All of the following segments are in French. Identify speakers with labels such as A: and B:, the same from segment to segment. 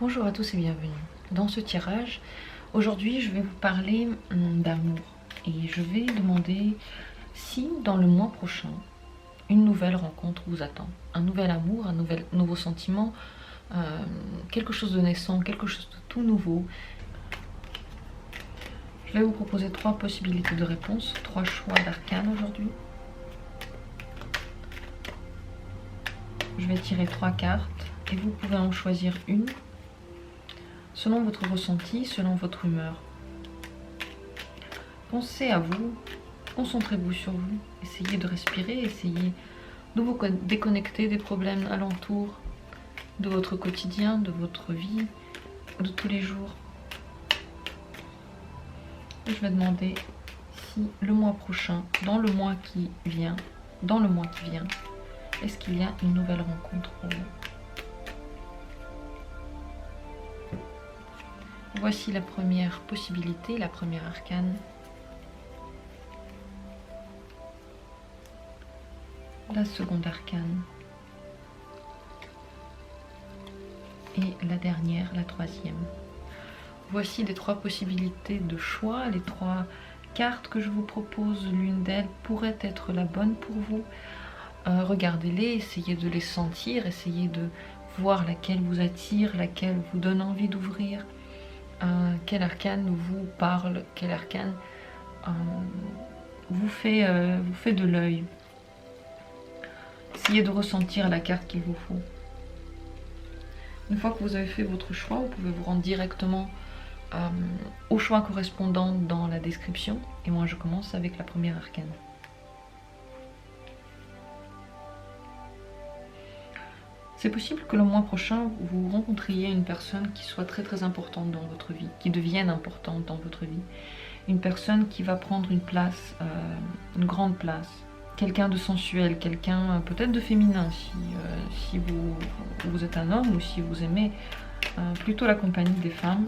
A: Bonjour à tous et bienvenue. Dans ce tirage, aujourd'hui je vais vous parler d'amour et je vais demander si dans le mois prochain une nouvelle rencontre vous attend. Un nouvel amour, nouveau sentiment, quelque chose de naissant, quelque chose de tout nouveau. Je vais vous proposer 3 possibilités de réponse, 3 choix d'arcanes aujourd'hui. Je vais tirer 3 cartes et vous pouvez en choisir une selon votre ressenti, selon votre humeur. Pensez à vous, concentrez-vous sur vous, essayez de respirer, essayez de vous déconnecter des problèmes alentours, de votre quotidien, de votre vie, de tous les jours. Et je vais demander si le mois prochain, dans le mois qui vient, est-ce qu'il y a une nouvelle rencontre pour vous? Voici la première possibilité, la première arcane. La seconde arcane. Et la dernière, la troisième. Voici les 3 possibilités de choix, les 3 cartes que je vous propose. L'une d'elles pourrait être la bonne pour vous. Regardez-les, essayez de les sentir, essayez de voir laquelle vous attire, laquelle vous donne envie d'ouvrir. Quel arcane vous parle, quel arcane vous fait de l'œil. Essayez de ressentir la carte qu'il vous faut. Une fois que vous avez fait votre choix, vous pouvez vous rendre directement au choix correspondant dans la description. Et moi je commence avec la première arcane. C'est possible que le mois prochain, vous rencontriez une personne qui soit très importante dans votre vie, qui devienne importante dans votre vie. Une personne qui va prendre une place, une grande place. Quelqu'un de sensuel, quelqu'un peut-être de féminin, si vous êtes un homme ou si vous aimez plutôt la compagnie des femmes.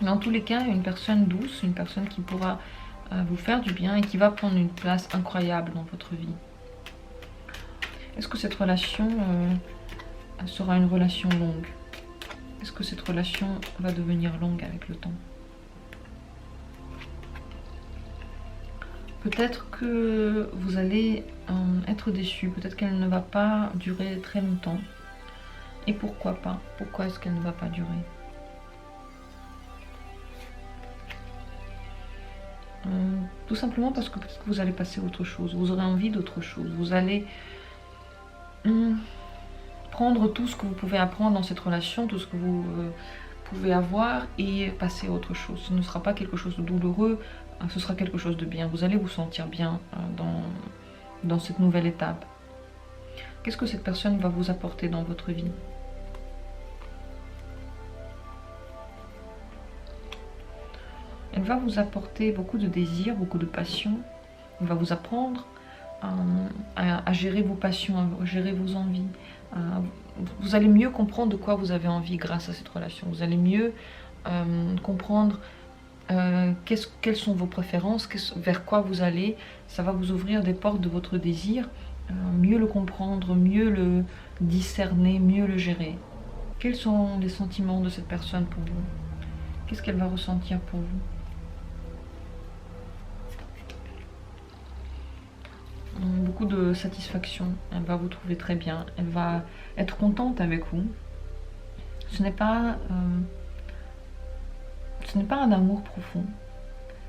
A: Mais en tous les cas, une personne douce, une personne qui pourra vous faire du bien et qui va prendre une place incroyable dans votre vie. Est-ce que cette relation sera une relation longue? Est-ce que cette relation va devenir longue avec le temps? Peut-être que vous allez être déçu, peut-être qu'elle ne va pas durer très longtemps. Et pourquoi pas? Pourquoi est-ce qu'elle ne va pas durer? Tout simplement parce que peut-être que vous allez passer à autre chose, vous aurez envie d'autre chose, vous allez prendre tout ce que vous pouvez apprendre dans cette relation, tout ce que vous pouvez avoir et passer à autre chose. Ce ne sera pas quelque chose de douloureux, ce sera quelque chose de bien. Vous allez vous sentir bien dans cette nouvelle étape. Qu'est-ce que cette personne va vous apporter dans votre vie? Elle va vous apporter beaucoup de désir, beaucoup de passion. Elle va vous apprendre à gérer vos passions, à gérer vos envies. Vous allez mieux comprendre de quoi vous avez envie grâce à cette relation. Vous allez mieux comprendre quelles sont vos préférences, vers quoi vous allez. Ça va vous ouvrir des portes de votre désir, mieux le comprendre, mieux le discerner, mieux le gérer. Quels sont les sentiments de cette personne pour vous? Qu'est-ce qu'elle va ressentir pour vous? Beaucoup de satisfaction, elle va vous trouver très bien, elle va être contente avec vous. Ce n'est pas un amour profond,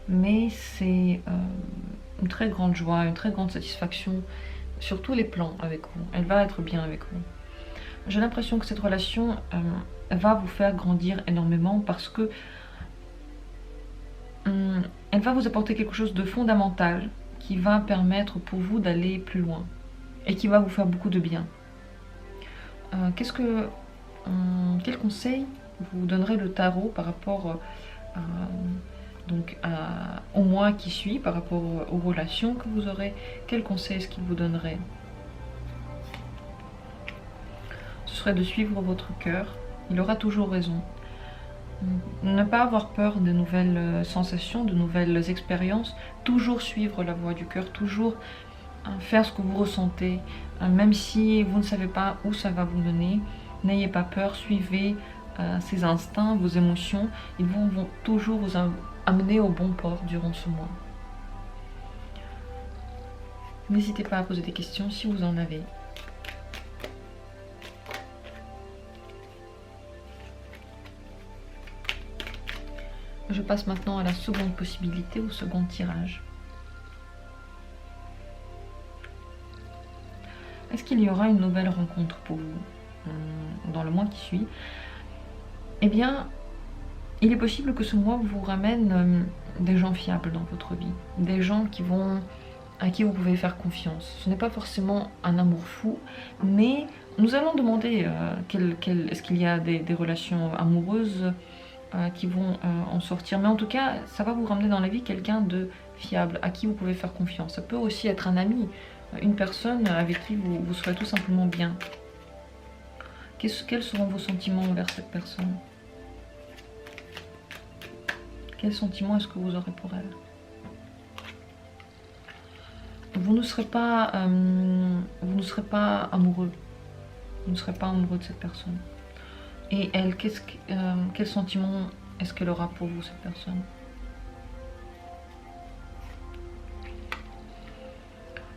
A: mais c'est une très grande joie, une très grande satisfaction sur tous les plans avec vous. Elle va être bien avec vous. J'ai l'impression que cette relation va vous faire grandir énormément parce que elle va vous apporter quelque chose de fondamental qui va permettre pour vous d'aller plus loin et qui va vous faire beaucoup de bien. Quel conseil vous donnerait le tarot par rapport au mois qui suit, par rapport aux relations que vous aurez? Quel conseil est-ce qu'il vous donnerait? Ce serait de suivre votre cœur, il aura toujours raison. Ne pas avoir peur de nouvelles sensations, de nouvelles expériences, toujours suivre la voie du cœur, toujours faire ce que vous ressentez, même si vous ne savez pas où ça va vous mener. N'ayez pas peur, suivez ces instincts, vos émotions, ils vont toujours vous amener au bon port durant ce mois. N'hésitez pas à poser des questions si vous en avez. Je passe maintenant à la seconde possibilité, au second tirage. Est-ce qu'il y aura une nouvelle rencontre pour vous dans le mois qui suit? Eh bien, il est possible que ce mois vous ramène des gens fiables dans votre vie, des gens à qui vous pouvez faire confiance. Ce n'est pas forcément un amour fou, mais nous allons demander est-ce qu'il y a des relations amoureuses qui vont en sortir. Mais en tout cas, ça va vous ramener dans la vie quelqu'un de fiable, à qui vous pouvez faire confiance. Ça peut aussi être un ami, une personne avec qui vous serez tout simplement bien. Quels seront vos sentiments envers cette personne? Quels sentiments est-ce que vous aurez pour elle? Vous ne serez pas amoureux. Vous ne serez pas amoureux de cette personne. Et elle, quel sentiment est-ce qu'elle aura pour vous, cette personne?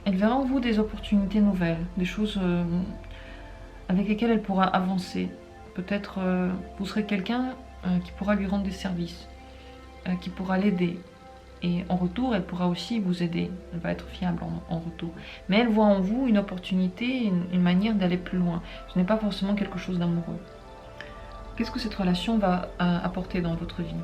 A: Elle verra en vous des opportunités nouvelles, des choses avec lesquelles elle pourra avancer. Peut-être vous serez quelqu'un qui pourra lui rendre des services, qui pourra l'aider. Et en retour, elle pourra aussi vous aider. Elle va être fiable en retour. Mais elle voit en vous une opportunité, une manière d'aller plus loin. Ce n'est pas forcément quelque chose d'amoureux. Qu'est-ce que cette relation va apporter dans votre vie?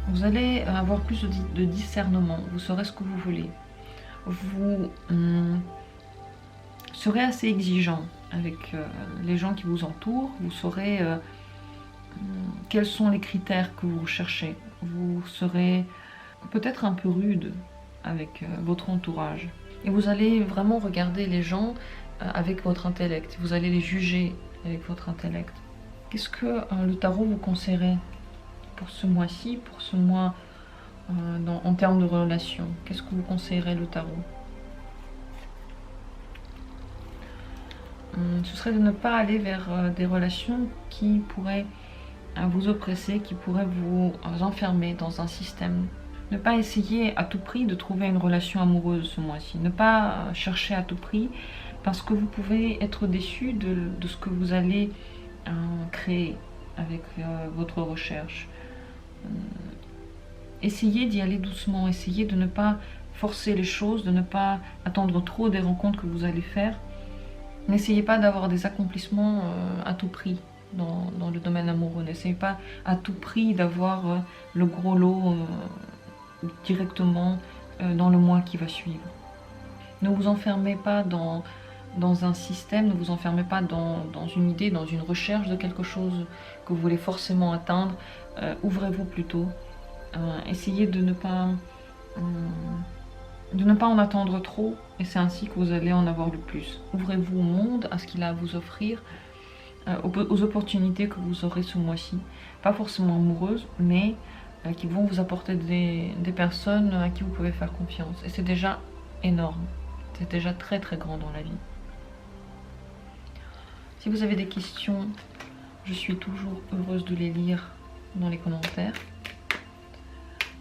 A: Vous allez avoir plus de discernement. Vous saurez ce que vous voulez. Vous serez assez exigeant avec les gens qui vous entourent. Vous saurez quels sont les critères que vous recherchez. Vous serez peut-être un peu rude avec votre entourage. Et vous allez vraiment regarder les gens avec votre intellect. Vous allez les juger avec votre intellect. Qu'est-ce que le tarot vous conseillerait pour ce mois-ci, pour ce mois en termes de relations? Qu'est-ce que vous conseillerait le tarot? Ce serait de ne pas aller vers des relations qui pourraient vous oppresser, qui pourraient vous enfermer dans un système. Ne pas essayer à tout prix de trouver une relation amoureuse ce mois-ci. Ne pas chercher à tout prix, parce que vous pouvez être déçu de ce que vous allez créer avec votre recherche. Essayez d'y aller doucement, essayez de ne pas forcer les choses, de ne pas attendre trop des rencontres que vous allez faire. N'essayez pas d'avoir des accomplissements à tout prix dans le domaine amoureux. N'essayez pas à tout prix d'avoir le gros lot directement dans le mois qui va suivre. Ne vous enfermez pas dans un système, ne vous enfermez pas dans une idée, dans une recherche de quelque chose que vous voulez forcément atteindre. Ouvrez-vous plutôt. Essayez de ne pas en attendre trop, et c'est ainsi que vous allez en avoir le plus. Ouvrez-vous au monde, à ce qu'il a à vous offrir, aux opportunités que vous aurez ce mois-ci. Pas forcément amoureuses, mais qui vont vous apporter des personnes à qui vous pouvez faire confiance. Et c'est déjà énorme. C'est déjà très très grand dans la vie. Si vous avez des questions, je suis toujours heureuse de les lire dans les commentaires.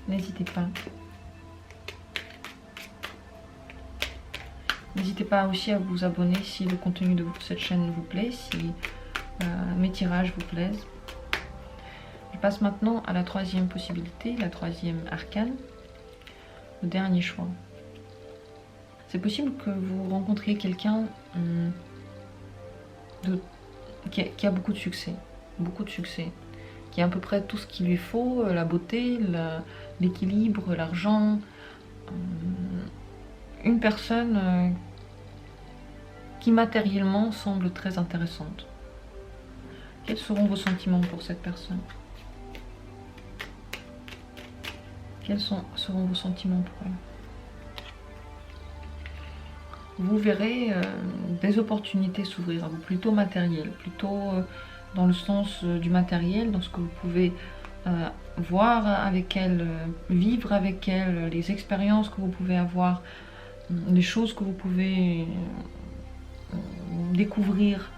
A: N'hésitez pas. N'hésitez pas aussi à vous abonner si le contenu de cette chaîne vous plaît, si mes tirages vous plaisent. Je passe maintenant à la troisième possibilité, la troisième arcane, le dernier choix. C'est possible que vous rencontriez quelqu'un qui a beaucoup de succès, qui a à peu près tout ce qu'il lui faut, la beauté, l'équilibre, l'argent. Une personne qui matériellement semble très intéressante. Quels seront vos sentiments pour cette personne? Quels seront vos sentiments pour elle? Vous verrez des opportunités s'ouvrir à vous, plutôt matérielles, plutôt dans le sens du matériel, dans ce que vous pouvez voir avec elle, vivre avec elle, les expériences que vous pouvez avoir, les choses que vous pouvez découvrir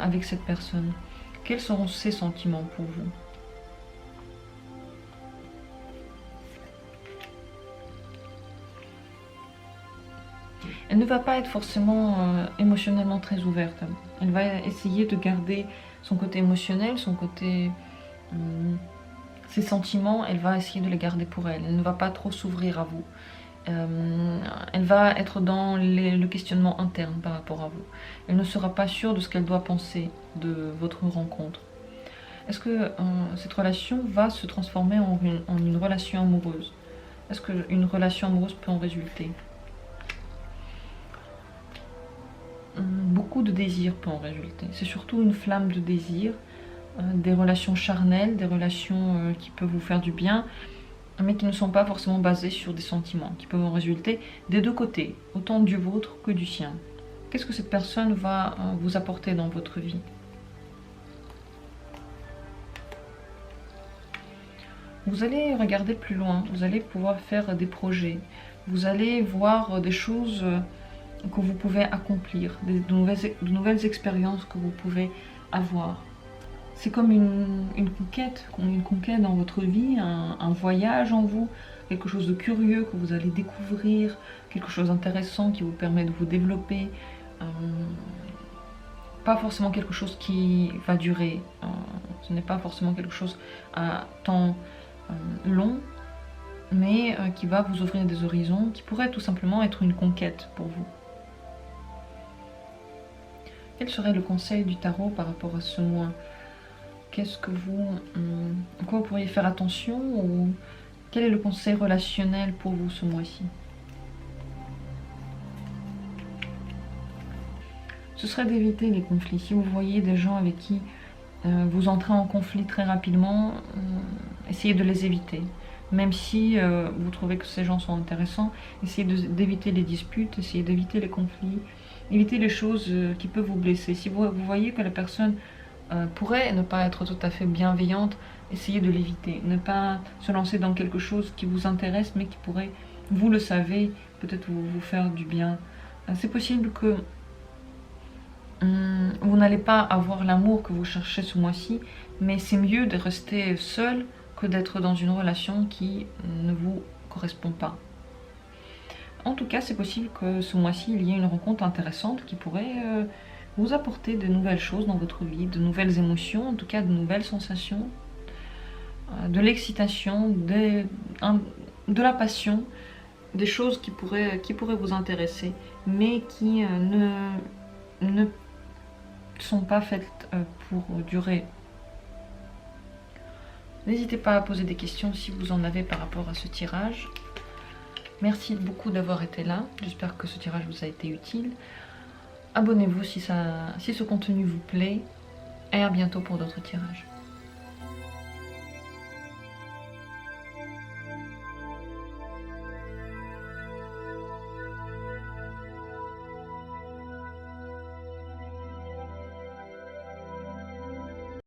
A: avec cette personne? Quels seront ses sentiments pour vous? Elle ne va pas être forcément émotionnellement très ouverte. Elle va essayer de garder son côté émotionnel, son côté... ses sentiments, elle va essayer de les garder pour elle. Elle ne va pas trop s'ouvrir à vous. Elle va être dans le questionnement interne par rapport à vous. Elle ne sera pas sûre de ce qu'elle doit penser de votre rencontre. Est-ce que cette relation va se transformer en une relation amoureuse? Est-ce qu'une relation amoureuse peut en résulter? Beaucoup de désir peut en résulter. C'est surtout une flamme de désir, des relations charnelles, des relations qui peuvent vous faire du bien, mais qui ne sont pas forcément basées sur des sentiments, qui peuvent en résulter des deux côtés, autant du vôtre que du sien. Qu'est-ce que cette personne va vous apporter dans votre vie? Vous allez regarder plus loin, vous allez pouvoir faire des projets, vous allez voir des choses que vous pouvez accomplir, de nouvelles expériences que vous pouvez avoir. C'est comme une conquête dans votre vie, un voyage en vous, quelque chose de curieux que vous allez découvrir, quelque chose d'intéressant qui vous permet de vous développer. Pas forcément quelque chose qui va durer, ce n'est pas forcément quelque chose à temps long, mais qui va vous ouvrir des horizons, qui pourrait tout simplement être une conquête pour vous. Quel serait le conseil du tarot par rapport à ce mois? Qu'est-ce que à quoi vous pourriez faire attention, ou quel est le conseil relationnel pour vous ce mois-ci? Ce serait d'éviter les conflits. Si vous voyez des gens avec qui vous entrez en conflit très rapidement, essayez de les éviter. Même si vous trouvez que ces gens sont intéressants, essayez d'éviter les disputes, essayez d'éviter les conflits, évitez les choses qui peuvent vous blesser. Si vous voyez que la personne pourrait ne pas être tout à fait bienveillante, essayez de l'éviter. Ne pas se lancer dans quelque chose qui vous intéresse, mais qui pourrait, vous le savez, peut-être vous faire du bien. C'est possible que vous n'allez pas avoir l'amour que vous cherchez ce mois-ci, mais c'est mieux de rester seul que d'être dans une relation qui ne vous correspond pas. En tout cas, c'est possible que ce mois-ci, il y ait une rencontre intéressante qui pourrait vous apporter de nouvelles choses dans votre vie, de nouvelles émotions, en tout cas de nouvelles sensations, de l'excitation, de la passion, des choses qui pourraient vous intéresser, mais qui ne sont pas faites pour durer. N'hésitez pas à poser des questions si vous en avez par rapport à ce tirage. Merci beaucoup d'avoir été là. J'espère que ce tirage vous a été utile. Abonnez-vous si ce contenu vous plaît. Et à bientôt pour d'autres tirages.